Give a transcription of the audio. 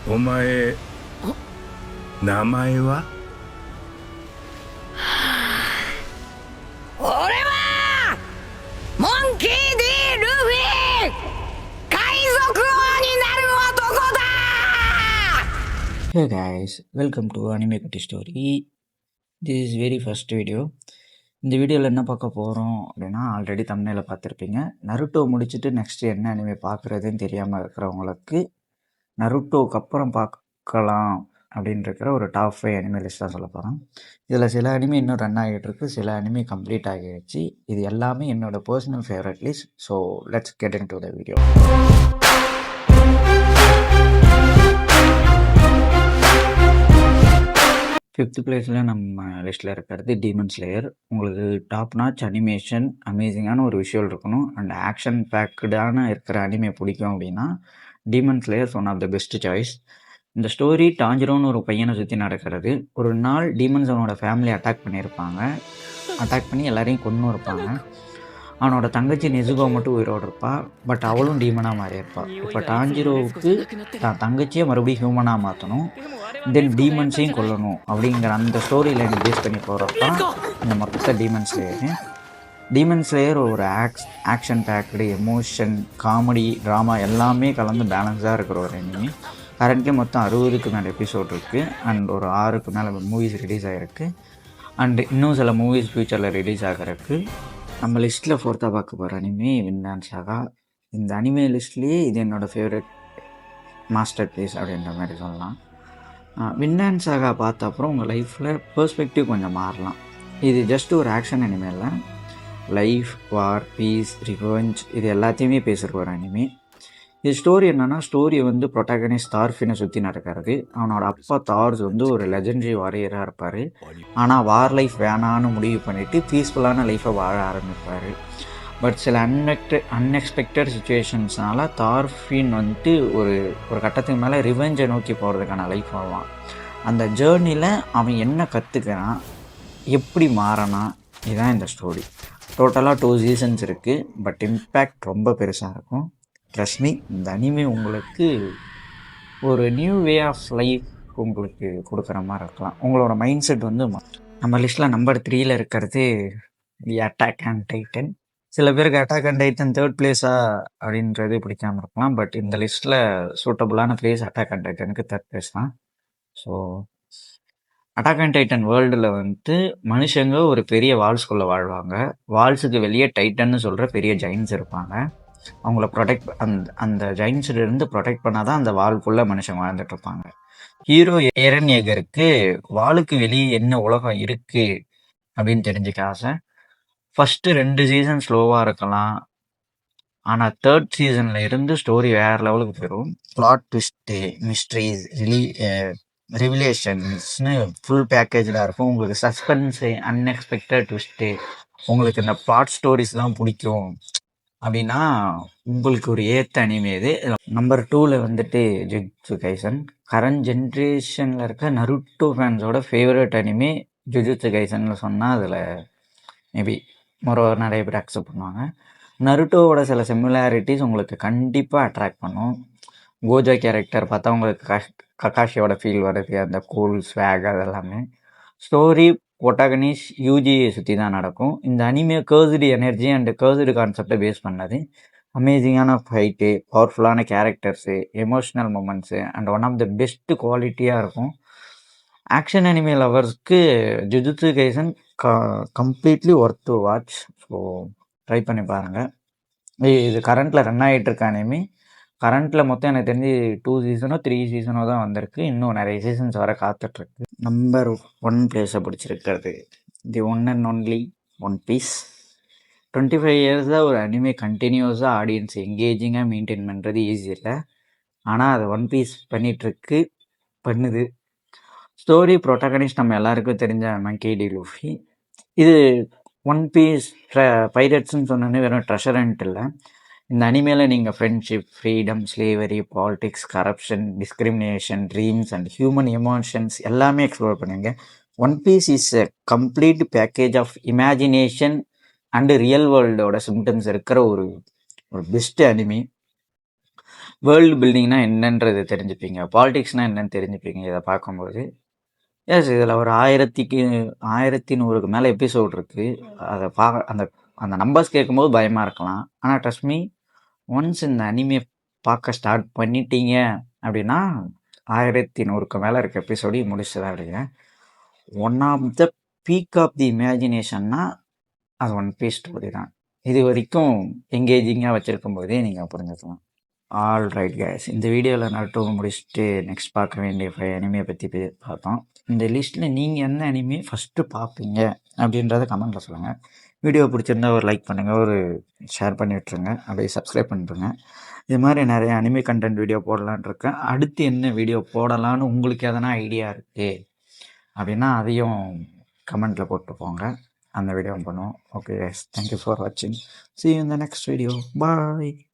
お前、名前は？俺はモンキー D ルフィ、海賊王になる男だ。 Hey guys, welcome to Anime Cutie Story. This is very first video. இந்த வீடியோவில் என்ன பார்க்க போகிறோம் அப்படின்னா, ஆல்ரெடி தம்ப்நெயிலில் பார்த்துருப்பீங்க. நருட்டோ முடிச்சுட்டு நெக்ஸ்ட்டு என்ன அனிமே பார்க்குறதுன்னு தெரியாமல் இருக்கிறவங்களுக்கு நருட்டோவுக்கு அப்புறம் பார்க்கலாம் அப்படின்னு இருக்கிற ஒரு டாப் 5 அனிமே லிஸ்ட் தான் சொல்ல போகிறேன். இதில் சில அனிமே இன்னும் ரன் ஆகிட்டு இருக்கு, சில அனிமே கம்ப்ளீட் ஆகிடுச்சு. இது எல்லாமே என்னோட personal favourite list. So let's get in to the video. 5th பிளேஸில் நம்ம லிஸ்ட்டில் இருக்கிறது டீமன் ஸ்லேயர். உங்களுக்கு டாப் நாச் அனிமேஷன், அமேசிங்கான ஒரு விஷுவல் இருக்கணும் அண்ட் ஆக்ஷன் பேக்கடான இருக்கிற அனிமே பிடிக்கும் அப்படின்னா Demon Slayers one of the best choice. இந்த ஸ்டோரி டாஞ்சிரோன்னு ஒரு பையனை சுற்றி நடக்கிறது. ஒரு நாள் டீமன்ஸ் அவனோட ஃபேமிலி அட்டாக் பண்ணியிருப்பாங்க. அட்டாக் பண்ணி எல்லாரையும் கொன்று இருப்பாங்க. அவனோட தங்கச்சி நெசுகோ மட்டும் உயிரோடு இருப்பாள். பட் அவளும் டீமனாக மாறி இருப்பாள். இப்போ டாஞ்சிரோவுக்கு தான் தங்கச்சியை மறுபடியும் ஹியூமனாக மாற்றணும், தென் டீமன்ஸையும் கொல்லணும் அப்படிங்கிற அந்த ஸ்டோரி லைன் பேஸ் பண்ணி போகிறப்ப இந்த மொத்த டீமன் ஸ்லேயர் ஒரு action packed, emotion, comedy, drama எல்லாமே கலந்து பேலன்ஸாக இருக்கிற ஒரு அனிமி. கரண்ட்லி மொத்தம் 60க்கு மேலே எபிசோட் இருக்குது அண்ட் ஒரு 6க்கு மேலே மூவிஸ் ரிலீஸ் ஆகிருக்கு அண்ட் இன்னும் சில மூவிஸ் ஃப்யூச்சரில் ரிலீஸ் ஆகிறதுக்கு. நம்ம லிஸ்ட்டில் 4th பார்க்க போகிற அனிமே வின்லாண்ட் சாகா. இந்த அனிமே லிஸ்ட்லேயே இது என்னோடய ஃபேவரட் மாஸ்டர் பீஸ் அப்படின்ற மாதிரி சொல்லலாம். வின்லாண்ட் சாகா பார்த்த அப்புறம் உங்கள் லைஃப்பில் பெர்ஸ்பெக்டிவ் கொஞ்சம் மாறலாம். இது ஜஸ்ட் ஒரு ஆக்ஷன் அனிமே இல்லை, லைஃப், வார், பீஸ், ரிவெஞ்ச் இது எல்லாத்தையுமே பேசுகிற ஒரு அனிமே. இது ஸ்டோரி என்னென்னா, ஸ்டோரி வந்து ப்ரொட்டாகனிஸ்ட் தார்ஃபினை சுற்றி நடக்கிறது. அவனோட அப்பா தார்ஸ் வந்து ஒரு லெஜெண்டரி வாரியராக இருப்பார். ஆனால் வார் லைஃப் வேணான்னு முடிவு பண்ணிவிட்டு பீஸ்ஃபுல்லான லைஃப்பை வாழ ஆரம்பிப்பார். பட் சில அன்எக்ஸ்பெக்டட் சுச்சுவேஷன்ஸ்னால தார்ஃபின் வந்துட்டு ஒரு கட்டத்துக்கு மேலே ரிவெஞ்சை நோக்கி போகிறதுக்கான லைஃப் ஆகலாம். அந்த ஜேர்னியில் அவன் என்ன கற்றுக்கிறான், எப்படி மாறினான், இதுதான் இந்த ஸ்டோரி. டோட்டலாக 2 சீசன்ஸ் இருக்குது. பட் இம்பேக்ட் ரொம்ப பெருசாக இருக்கும். ட்ரஸ்ட் மீ, இந்த அனிமே உங்களுக்கு ஒரு நியூ வே ஆஃப் லைஃப் உங்களுக்கு கொடுக்குற மாதிரி இருக்கலாம். உங்களோட மைண்ட் செட் வந்து நம்ம லிஸ்ட்டில் நம்பர் 3 இருக்கிறது தி அட்டாக் அண்ட் டைட்டன். சில பேருக்கு அட்டாக் அண்ட் டைட்டன் 3rd பிளேஸா அப்படின்றது பிடிக்காமல் இருக்கலாம். பட் இந்த லிஸ்ட்டில் சூட்டபுளான பிளேஸ் அட்டாக் அண்ட் டைட்டனுக்கு 3rd பிளேஸ் தான். ஸோ அட்டாக் அண்ட் டைட்டன் வேர்ல்டில் வந்துட்டு மனுஷங்க ஒரு பெரிய வால்ஸ்குள்ளே வாழ்வாங்க. வால்ஸுக்கு வெளியே டைட்டன்னு சொல்கிற பெரிய ஜெயின்ஸ் இருப்பாங்க. அவங்கள ப்ரொடெக்ட் அந்த ஜெயின்ஸ்லேருந்து ப்ரொடெக்ட் பண்ணால் தான் அந்த வால்குள்ளே மனுஷன் வாழ்ந்துட்டுருப்பாங்க. ஹீரோ எரன் ஏகருக்கு வாளுக்கு வெளியே என்ன உலகம் இருக்குது அப்படின்னு தெரிஞ்சுக்க ஆசை. ஃபஸ்ட்டு 2 சீசன் ஸ்லோவாக இருக்கலாம், ஆனால் 3rd சீசனில் இருந்து ஸ்டோரி வேறு லெவலுக்கு போயிடும். பிளாட் ட்விஸ்ட்டு, மிஸ்ட்ரீஸ், ரிவிலேஷன்ஸ்னு ஃபுல் பேக்கேஜாக இருக்கும். உங்களுக்கு சஸ்பென்ஸு, அன்எக்ஸ்பெக்டட் ட்விஸ்ட்டு, உங்களுக்கு இந்த பிளாட் ஸ்டோரிஸ்லாம் பிடிக்கும் அப்படின்னா உங்களுக்கு ஒரு ஏற்ற அனிமே இது. நம்பர் 2ல் வந்துட்டு ஜுஜுட்சு கைசன். கரண்ட் ஜென்ரேஷனில் இருக்க நருட்டோ ஃபேன்ஸோட ஃபேவரட் அனிமே ஜுஜுட்சு கைசன்னு சொன்னால் அதில் மேபி நிறைய பேர் அக்செப்ட் பண்ணுவாங்க. நருட்டோவோட சில சிமிலாரிட்டிஸ் உங்களுக்கு கண்டிப்பாக அட்ராக்ட் பண்ணும். கோஜோ கேரக்டர் பார்த்தா உங்களுக்கு ககாஷியோட ஃபீல் வருது, அந்த கூல் ஸ்வேக் அதெல்லாமே. ஸ்டோரி ப்ரொட்டாகனிஸ்ட் யூஜியை சுற்றி தான் நடக்கும். இந்த anime cursed energy and cursed கான்செப்டை பேஸ் பண்ணது. அமேசிங்கான ஃபைட்டு, பவர்ஃபுல்லான characters, emotional moments and one of the best குவாலிட்டியாக இருக்கும். ஆக்ஷன் அனிமே லவர்ஸ்க்கு Jujutsu Kaisen completely worth to watch. So try பண்ணி பாருங்கள். இது கரண்ட்டில் ரன் ஆகிட்டு இருக்க அனிமே. கரண்ட்டில் மொத்தம் எனக்கு தெரிஞ்சு 2 சீசனோ 3 சீசனோ தான் வந்திருக்கு. இன்னும் நிறைய சீசன்ஸ் வர காத்துட்ருக்கு. நம்பர் 1 பிளேஸை பிடிச்சிருக்கிறது the one and only One Piece. 25 இயர்ஸாக ஒரு அனிமே கண்டினியூஸாக ஆடியன்ஸ் எங்கேஜிங்காக மெயின்டைன் பண்ணுறது ஈஸி இல்லை. ஆனால் அதை ஒன் பீஸ் பண்ணுது. ஸ்டோரி ப்ரொட்டாகனிஸ்ட் நம்ம எல்லாருக்கும் தெரிஞ்ச மங்கி டி லூஃபி. இது ஒன் பீஸ் பைரட்ஸ்ன்னு சொன்னோன்னே வெறும் ட்ரெஷரண்ட் இல்லை. இந்த அனிமேல நீங்கள் friendship, freedom, slavery, politics, corruption, discrimination, dreams and human emotions எல்லாமே எக்ஸ்ப்ளோர் பண்ணுங்க. One Piece is a complete package of imagination and real வேர்ல்டோட symptoms இருக்கிற ஒரு பெஸ்ட் அனிமி. வேர்ல்டு பில்டிங்னா என்னன்றது தெரிஞ்சுப்பீங்க. பாலிடிக்ஸ்னா என்னன்னு தெரிஞ்சுப்பீங்க இதை பார்க்கும்போது. எஸ் இதில் ஒரு 1100க்கு மேலே எபிசோட் இருக்குது. அதை அந்த அந்த நம்பர்ஸ் கேட்கும்போது பயமாக இருக்கலாம். ஆனால் ட்ரஸ்ட் மீ, ஒன்ஸ் இந்த அனிமே பார்க்க ஸ்டார்ட் பண்ணிட்டீங்க அப்படின்னா 1100க்கு மேலே இருக்க எபிசோடி முடிச்சு தான் அப்படிங்க. One of the peak of the இமேஜினேஷன்னா அது ஒன் பீஸ் ஸ்டோரி தான். இது வரைக்கும் எங்கேஜிங்காக வச்சுருக்கும் போதே நீங்கள் புரிஞ்சுக்கலாம். ஆல் ரைட் கேஸ், இந்த வீடியோவில் நட்டு முடிச்சுட்டு நெக்ஸ்ட் பார்க்க வேண்டிய 5 அனிமையை பற்றி பார்த்தோம். இந்த லிஸ்ட்டில் நீங்கள் எந்த அனிமே ஃபஸ்ட்டு பார்ப்பீங்க அப்படின்றத கமெண்ட்டில் சொல்லுங்கள். வீடியோ பிடிச்சிருந்தா ஒரு லைக் பண்ணுங்கள், ஒரு ஷேர் பண்ணி விட்ருங்க, அப்படியே சப்ஸ்கிரைப் பண்ணிட்டுருங்க. இது மாதிரி நிறைய அனிமே கண்டென்ட் வீடியோ போடலான்னு இருக்கேன். அடுத்து என்ன வீடியோ போடலான்னு உங்களுக்கு எதனா ஐடியா இருக்குது அப்படின்னா அதையும் கமெண்ட்டில் போட்டு போங்க, அந்த வீடியோ பண்ணுவோம். ஓகே, தேங்க்யூ ஃபார் வாட்சிங். See you in the next video. Bye.